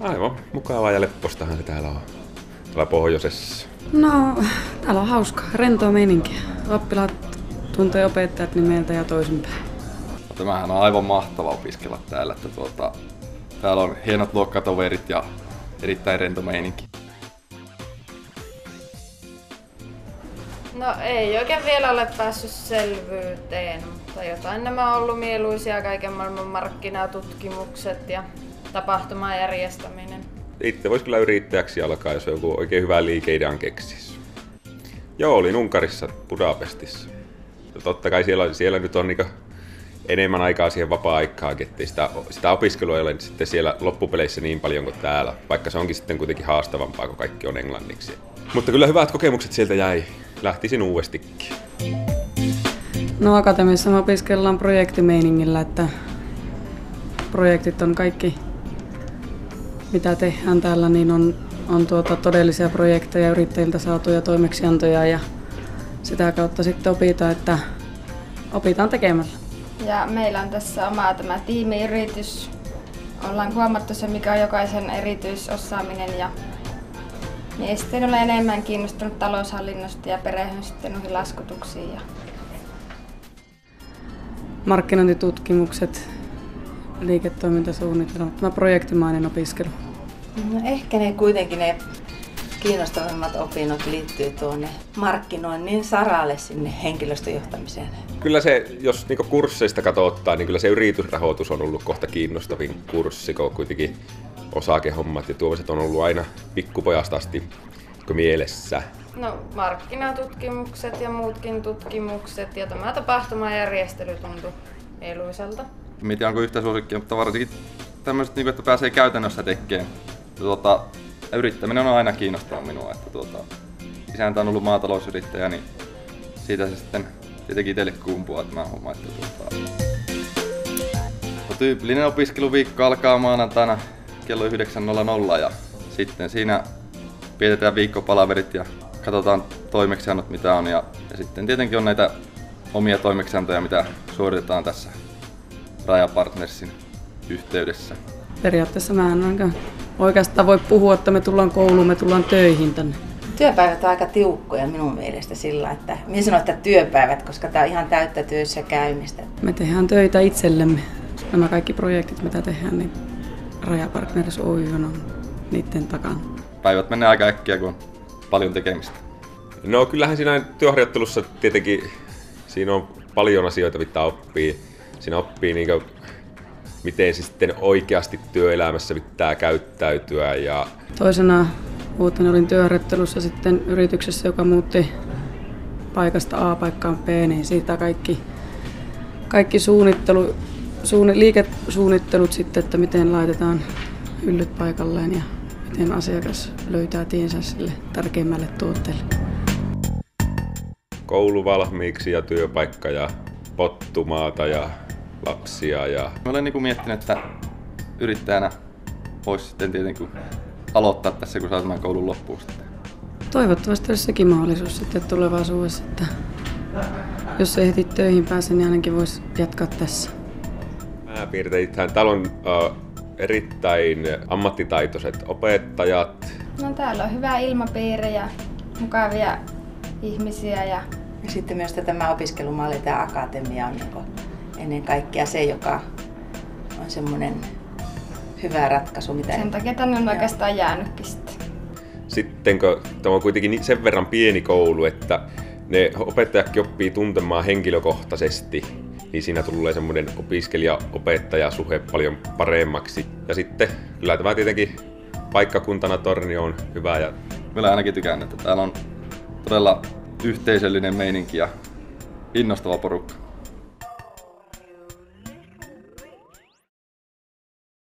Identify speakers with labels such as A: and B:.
A: Aivan mukavaa ja leppostahan se täällä on. Täällä pohjoisessa.
B: No, täällä on hauska, rentoa meininkiä. Oppilaat tuntee opettajat nimeltä ja toisinpäin.
C: Tämähän on aivan mahtava opiskella täällä. Että täällä on hienot luokkatoverit ja erittäin rento meininki.
D: No ei oikein vielä ole päässyt selvyyteen, mutta jotain nämä on ollut mieluisia, kaiken maailman markkinatutkimukset ja tapahtuman järjestäminen.
A: Itse voisi kyllä yrittäjäksi alkaa, jos joku oikein hyvä liikeidean keksisi. Joo, olin Unkarissa, Budapestissa. Ja totta kai siellä nyt on niinku enemmän aikaa siihen vapaa-aikaan, ettei sitä opiskelua ei ole sitten siellä loppupeleissä niin paljon kuin täällä, vaikka se onkin sitten kuitenkin haastavampaa, kun kaikki on englanniksi. Mutta kyllä hyvät kokemukset sieltä jäi. Lähtisin uudestikin.
B: No akatemiassa me opiskellaan projektimeiningillä, että projektit on kaikki, mitä tehdään täällä, niin on todellisia projekteja, yrittäjiltä saatuja toimeksiantoja ja sitä kautta sitten opitaan tekemällä.
E: Ja meillä on tässä oma tämä tiimiyritys. Ollaan huomattu se, mikä on jokaisen erityisosaaminen ja minä sitten olen enemmän kiinnostunut taloushallinnosta ja perehyn sitten noihin laskutuksiin.
B: Markkinointitutkimukset, liiketoimintasuunnitelmat, tämä projektimainen opiskelu.
F: No ehkä ne kiinnostavimmat opinnot liittyy tuonne markkinoinnin saralle sinne henkilöstöjohtamiseen.
A: Kyllä se, jos niinku kursseista katsottaa, niin kyllä se yritysrahoitus on ollut kohta kiinnostavin kurssi, kun kuitenkin osakehommat ja tuomiset on ollut aina pikkupojasta asti mielessä.
D: No markkinatutkimukset ja muutkin tutkimukset ja tämä tapahtumajärjestely tuntui mieluiselta.
C: En tiedä onko yhtä suosikkia, mutta varsinkin tämmöiset, että pääsee käytännössä tekemään. Yrittäminen on aina kiinnostanut minua. Isäntä on ollut maatalousyrittäjä, niin siitä se sitten tietenkin itselle kumpuaa tämä homma. Tyypillinen opiskeluviikko alkaa maanantaina kello 9.00 ja sitten siinä pidetään viikkopalaverit ja katsotaan toimeksiannot mitä on ja sitten tietenkin on näitä omia toimeksiantoja mitä suoritetaan tässä Rajapartnersin yhteydessä.
B: Periaatteessa mä en oikeastaan voi puhua, että me tullaan kouluun, me tullaan töihin tänne.
F: Työpäivät on aika tiukkoja minun mielestä sillä, että minä sanon, että työpäivät, koska tämä on ihan täyttä työssä käymistä.
B: Me tehdään töitä itsellemme. Nämä kaikki projektit, mitä tehdään, niin Rajapartners Oy on niiden takana.
C: Päivät menee aika äkkiä, kun on paljon tekemistä.
A: No kyllähän siinä työharjoittelussa tietenkin siinä on paljon asioita, mitä oppii. Siinä oppii niinku, miten se sitten oikeasti työelämässä pitää käyttäytyä. Ja
B: toisena vuotena olin työharjoittelussa sitten yrityksessä, joka muutti paikasta A paikkaan B, niin siitä kaikki liikesuunnittelut sitten, että miten laitetaan hyllyt paikalleen ja miten asiakas löytää tiensä sille tärkeimmälle tuotteelle.
A: Koulu valmiiksi ja työpaikka ja pottumaata ja lapsia. Ja
C: mä olen miettinyt, että yrittäjänä voisi sitten tietenkin aloittaa tässä, kun saa tämän koulun loppuun sitten.
B: Toivottavasti olisi sekin mahdollisuus sitten tulevaisuudessa, että jos ei heti töihin pääse, niin ainakin voisi jatkaa tässä.
A: Pääpiirteittäin täällä on erittäin ammattitaitoiset opettajat.
E: No, täällä on hyvä ilmapiiri ja mukavia ihmisiä. Ja
F: sitten myös tämä opiskelumalli, tämä akatemia on ennen kaikkea se, joka on semmoinen hyvä ratkaisu.
E: Sen takia tänne on oikeastaan jäänytkin sitten.
A: Sitten kun tämä on kuitenkin sen verran pieni koulu, että ne opettajatkin oppii tuntemaan henkilökohtaisesti, niin siinä tulee semmoinen opiskelija-opettaja-suhe paljon paremmaksi. Ja sitten kyllä tämä tietenkin paikkakuntana Tornio on hyvä. Ja
C: minä ainakin tykään, että täällä on todella yhteisöllinen meininki ja innostava porukka.